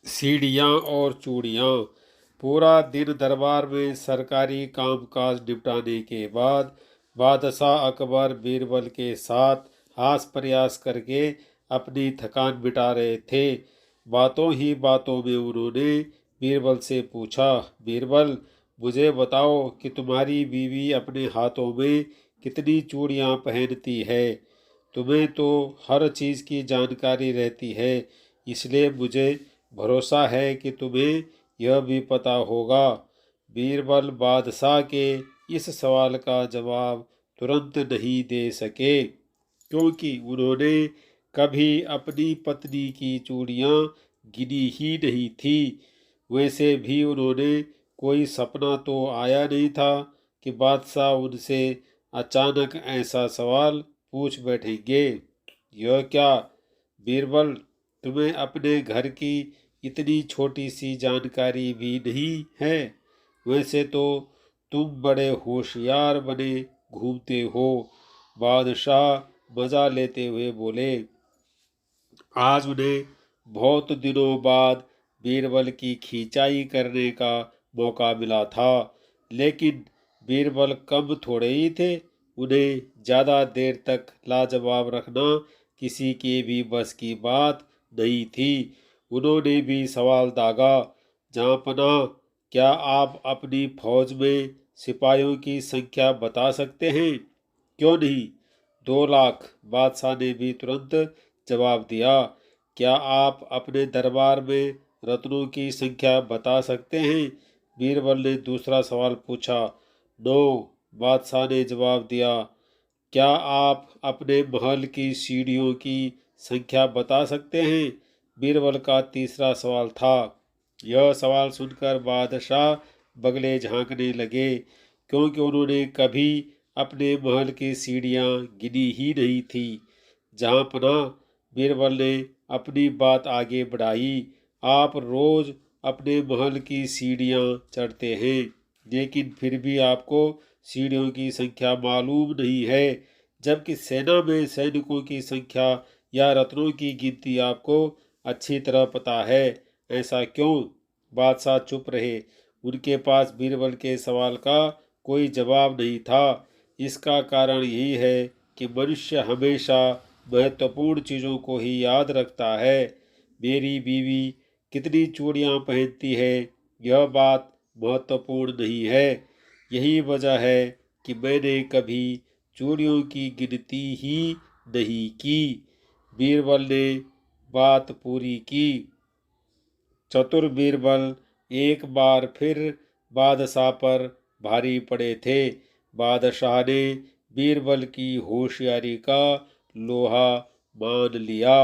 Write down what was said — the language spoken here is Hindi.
सीढ़ियाँ और चूड़ियाँ। पूरा दिन दरबार में सरकारी कामकाज निपटाने के बाद बादशाह अकबर बीरबल के साथ हास प्रयास करके अपनी थकान मिटा रहे थे। बातों ही बातों में उन्होंने बीरबल से पूछा, बीरबल, मुझे बताओ कि तुम्हारी बीवी अपने हाथों में कितनी चूड़ियाँ पहनती है। तुम्हें तो हर चीज़ की जानकारी रहती है, इसलिए मुझे भरोसा है कि तुम्हें यह भी पता होगा। बीरबल बादशाह के इस सवाल का जवाब तुरंत नहीं दे सके, क्योंकि उन्होंने कभी अपनी पत्नी की चूड़ियाँ गिनी ही नहीं थी। वैसे भी उन्होंने कोई सपना तो आया नहीं था कि बादशाह उनसे अचानक ऐसा सवाल पूछ बैठेंगे। यह क्या बीरबल, तुम्हें अपने घर की इतनी छोटी सी जानकारी भी नहीं है? वैसे तो तुम बड़े होशियार बने घूमते हो। बादशाह मजा लेते हुए बोले। आज उन्हें बहुत दिनों बाद बीरबल की खिंचाई करने का मौका मिला था, लेकिन बीरबल कम थोड़े ही थे। उन्हें ज़्यादा देर तक लाजवाब रखना किसी के भी बस की बात नहीं थी। उन्होंने भी सवाल दागा, जहाँपना, क्या आप अपनी फौज में सिपाहियों की संख्या बता सकते हैं? क्यों नहीं, 2 लाख, बादशाह ने भी तुरंत जवाब दिया। क्या आप अपने दरबार में रत्नों की संख्या बता सकते हैं? बीरबल ने दूसरा सवाल पूछा। 9, बादशाह ने जवाब दिया। क्या आप अपने महल की सीढ़ियों की संख्या बता सकते हैं? बीरबल का तीसरा सवाल था। यह सवाल सुनकर बादशाह बगले झांकने लगे, क्योंकि उन्होंने कभी अपने महल की सीढ़ियाँ गिनी ही नहीं थी। जहाँपना, बीरबल ने अपनी बात आगे बढ़ाई। आप रोज अपने महल की सीढ़ियाँ चढ़ते हैं, लेकिन फिर भी आपको सीढ़ियों की संख्या मालूम नहीं है, जबकि सेना में सैनिकों की संख्या या रत्नों की गिनती आपको अच्छी तरह पता है। ऐसा क्यों? बादशाह चुप रहे। उनके पास बीरबल के सवाल का कोई जवाब नहीं था। इसका कारण यही है कि मनुष्य हमेशा महत्वपूर्ण चीज़ों को ही याद रखता है। मेरी बीवी कितनी चूड़ियाँ पहनती है, यह बात महत्वपूर्ण नहीं है। यही वजह है कि मैंने कभी चूड़ियों की गिनती ही नहीं की। बीरबल ने बात पूरी की। चतुर बीरबल एक बार फिर बादशाह पर भारी पड़े थे। बादशाह ने बीरबल की होशियारी का लोहा मान लिया।